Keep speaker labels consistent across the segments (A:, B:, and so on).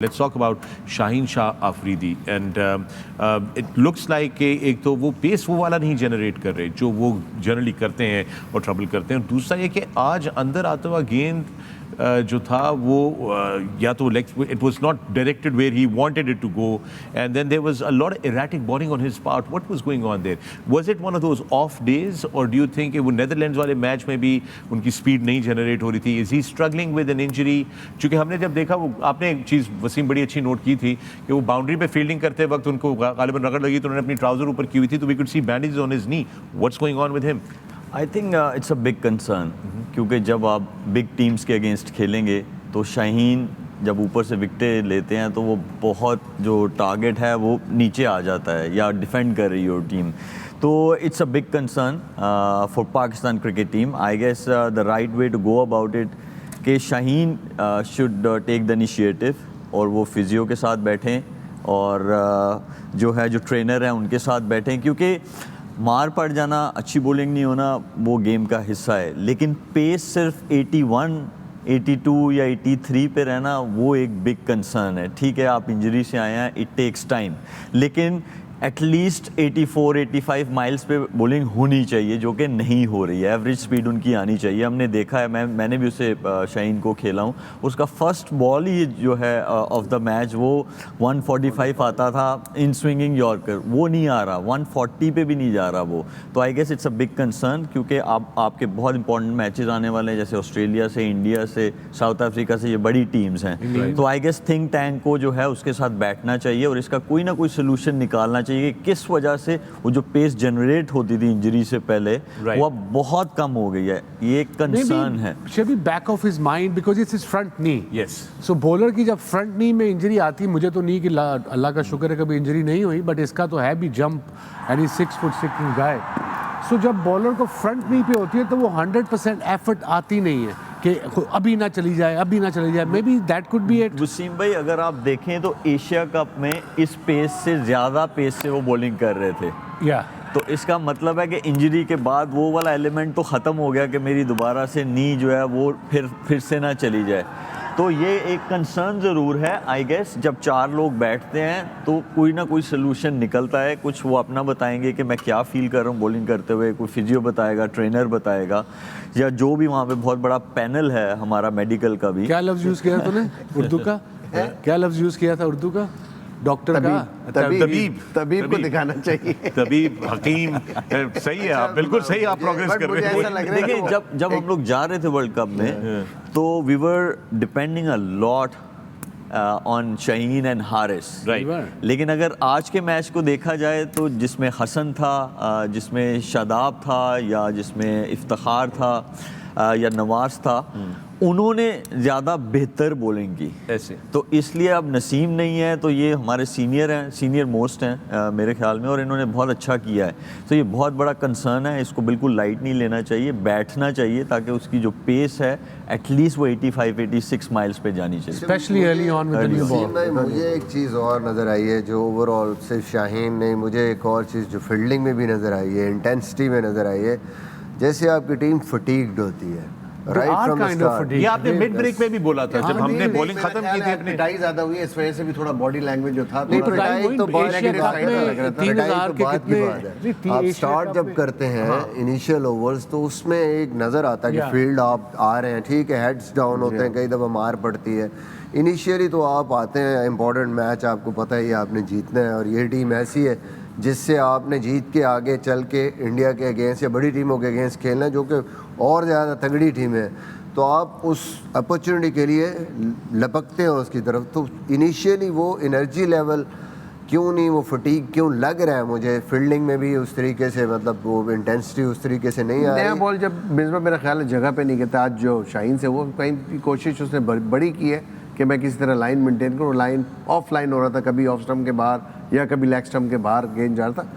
A: Let's talk about Shaheen Shah Afridi and it looks like कि एक तो वो पेस वो वाला नहीं जनरेट कर रहे जो वो जनरली करते हैं और ट्रबल करते हैं, और दूसरा ये कि आज अंदर आता हुआ गेंद जो था वो या तो it was not directed where he wanted it to go, and then there was a lot of erratic bowling on his part. What was going on there? Was it one of those off days, or do you think वो Netherlands वाले match में भी उनकी speed नहीं generate हो रही थी? Is he struggling with an injury? क्योंकि हमने जब देखा वो, आपने एक चीज़ वसीम बड़ी अच्छी नोट की थी कि वो बाउंड्री पे फील्डिंग करते वक्त उनको गालिबन रगड़ लगी तो उन्होंने अपनी ट्राउजर ऊपर की हुई थी, तो we could see bandages on his knee. What's going on with him?
B: I think it's a big concern, क्योंकि जब आप बिग टीम्स के अगेंस्ट खेलेंगे तो शाहीन जब ऊपर से विकटें लेते हैं तो वो बहुत जो टारगेट है वो नीचे आ जाता है या डिफेंड कर रही हो टीम, तो it's a big concern for Pakistan cricket team. I guess the right way to go about it कि Shaheen should take the initiative और वो फिजियो के साथ बैठें और जो है जो ट्रेनर हैं उनके साथ बैठें, क्योंकि मार पड़ जाना, अच्छी बॉलिंग नहीं होना वो गेम का हिस्सा है, लेकिन पेस सिर्फ 81, 82 या 83 पे रहना वो एक बिग कंसर्न है. ठीक है, आप इंजरी से आए हैं, इट टेक्स टाइम, लेकिन एटलीस्ट 84, 85 माइल्स पे बॉलिंग होनी चाहिए, जो कि नहीं हो रही है. एवरेज स्पीड उनकी आनी चाहिए. हमने देखा है, मैंने भी उसे शाहीन को खेला हूँ, उसका फर्स्ट बॉल ही जो है ऑफ द मैच वो 145 आता था इन स्विंगिंग यॉर्कर, वो नहीं आ रहा, 140 पे भी नहीं जा रहा वो. तो I guess it's a big concern, क्योंकि आपके बहुत इंपॉर्टेंट मैचेस आने वाले हैं, जैसे ऑस्ट्रेलिया से, इंडिया से, साउथ अफ्रीका से, ये बड़ी टीम्स हैं. तो आई गेस थिंक टैंक को जो है उसके साथ बैठना चाहिए और इसका कोई ना कोई सोल्यूशन निकालना चाहिए कि किस वजह से वो जो पेस जनरेट होती थी इंजरी से पहले वो अब बहुत कम हो गई है. ये एक कंसर्न है.
C: should be back of his mind because it's his front knee.
A: Yes.
C: So bowler की जब फ्रंट नी में इंजरी आती, मुझे तो नहीं कि अल्लाह का शुक्र है कभी इंजरी नहीं हुई, बट इसका तो है भी जंप एंड ही 6 फुट 6 गाय. सो जब बॉलर को फ्रंट नी पे होती है तो वो 100% एफर्ट आती नहीं है कि अभी ना चली जाए, अभी ना चली जाए. Maybe that could be it.
B: Waseem भाई, अगर आप देखें तो एशिया कप में इस पेस से ज़्यादा पेस से वो बॉलिंग कर रहे थे.
C: या
B: तो इसका मतलब है कि इंजरी के बाद वो वाला एलिमेंट तो ख़त्म हो गया कि मेरी दोबारा से नी जो है वो फिर से ना चली जाए. तो ये एक कंसर्न ज़रूर है. आई गेस जब 4 लोग बैठते हैं तो कोई ना कोई सोल्यूशन निकलता है. कुछ वो अपना बताएंगे कि मैं क्या फील कर रहा हूँ बॉलिंग करते हुए, कोई फिजियो बताएगा, ट्रेनर बताएगा, या जो भी वहाँ पे बहुत बड़ा पैनल है हमारा मेडिकल का भी.
C: क्या लफ्ज़ यूज़ किया तूने उर्दू का? क्या लफ्ज़ यूज़ किया था उर्दू का? डॉक्टर का?
D: तबीब को दिखाना चाहिए.
A: तबीब, हकीम, सही है, आप बिल्कुल सही, आप प्रोग्रेस कर रहे हैं.
B: देखिए, जब हम लोग जा रहे थे वर्ल्ड कप में तो we were depending a lot on Shaheen and Haris. लेकिन अगर आज के मैच को देखा जाए तो जिसमें हसन था, जिसमें शादाब था, या जिसमें इफ्तिखार था, या नवाज था, उन्होंने ज़्यादा बेहतर बॉलिंग की
A: ऐसे.
B: तो इसलिए अब नसीम नहीं है, तो ये हमारे सीनियर हैं, सीनियर मोस्ट हैं मेरे ख्याल में, और इन्होंने बहुत अच्छा किया है. तो ये बहुत बड़ा कंसर्न है, इसको बिल्कुल लाइट नहीं लेना चाहिए, बैठना चाहिए ताकि उसकी जो पेस है एटलीस्ट वो 85-86 माइल्स पे जानी चाहिए.
C: Specially early on with the new ball.
D: मुझे एक चीज़ और नज़र आई है जो ओवरऑल सिर्फ शाहीन नहीं, मुझे एक और चीज़ जो फील्डिंग में भी नज़र आई है, इंटेंसिटी में नज़र आई है. जैसे आपकी टीम फटीग्ड होती है राइट फ्रॉम द स्टार्ट.
A: ये आपने मिड ब्रेक में भी बोला था जब हमने बॉलिंग खत्म की थी अपनी.
D: पिटाई ज़्यादा हुई है, इस वजह से भी थोड़ा बॉडी लैंग्वेज जो था,
C: नहीं, पिटाई तो बाद
D: एशिया
C: की बात
D: कप में
C: लग रहा था.
D: 3000 के कितने आप स्टार्ट जब करते हैं इनिशियल ओवर्स तो उसमें एक नज़र आता है कि फील्ड आप आ रहे हैं, ठीक है, हेड्स डाउन होते हैं, कई दफ़ा मार पड़ती है. इनिशियली तो आप आते हैं, इंपॉर्टेंट मैच आपको पता ही है आपने जीतना है, और ये टीम ऐसी है जिससे आपने जीत के आगे चल के इंडिया के अगेंस्ट या बड़ी टीमों के अगेंस्ट खेलना है जो कि और ज़्यादा तगड़ी टीम है. तो आप उस अपॉर्चुनिटी के लिए लपकते हैं उसकी तरफ. तो इनिशियली वो एनर्जी लेवल क्यों नहीं, वो फटीग क्यों लग रहा है मुझे फील्डिंग में भी उस तरीके से, मतलब वो इंटेंसिटी उस तरीके से नहीं आ रही.
E: नया बॉल जब मिसबा मेरा ख्याल है जगह पे नहीं कहता, आज जो शाहीन से वो कहीं कोशिश उसने बड़ी की है कि मैं किसी तरह लाइन मेंटेन करूँ. लाइन ऑफ लाइन हो रहा था, कभी ऑफ स्टम्प के बाहर या कभी लेग स्टम्प के बाहर गेंद जा रहा था.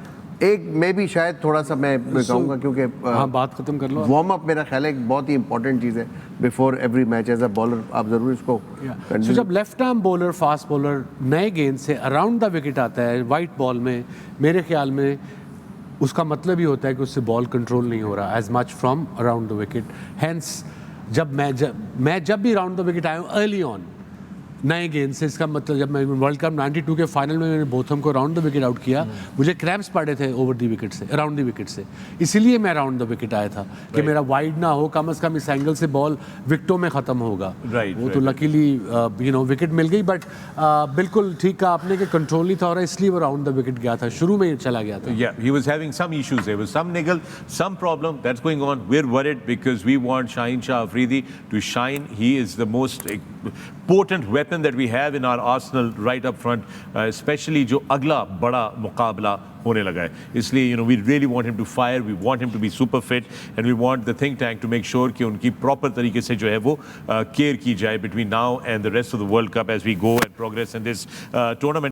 E: एक में भी शायद थोड़ा सा मैं कहूँगा, क्योंकि
C: हाँ, बात खत्म कर लो.
E: वार्म अप मेरा ख्याल है एक बहुत ही इंपॉर्टेंट चीज़ है before every match. As a bowler आप ज़रूर इसको
C: So जब left arm bowler, fast bowler नए गेंद से अराउंड द विकेट आता है वाइट बॉल में, मेरे ख्याल में उसका मतलब ही होता है कि उससे बॉल कंट्रोल नहीं हो रहा as much from around the wicket. Hence जब मैं जब भी अराउंड द विकेट आया हूँ अर्ली ऑन, नए गेंद से। इसका मतलब जब मैं वर्ल्ड कप 92 के फाइनल में मैंने बोथम को राउंड द विकेट आउट किया, मुझे क्रैम्प्स पड़े थे ओवर द विकेट से, अराउंड द विकेट से, इसीलिए मैं अराउंड द विकेट आया था कि मेरा वाइड ना हो, कम से कम इस एंगल से बॉल विकेटों में ख़त्म होगा। वो तो लकीली यू नो विकेट मिल गई, बट बिल्कुल ठीक कहा आपने कि कंट्रोल नहीं था और इसलिए वो राउंड द विकेट गया था, शुरू में ही चला गया था।
A: Yeah, he was having some issues. There was some niggle, some problem that's going on. We're worried because we want Shaheen Shah Afridi to shine. He is the most potent weapon that we have in our arsenal right up front, especially जो अगला बड़ा मुकाबला होने लगा है। इसलिए you know we really want him to fire, we want him to be super fit, and we want the think tank to make sure कि उनकी proper तरीके से जो है वो care की जाए between now and the rest of the World Cup as we go and progress in this tournament.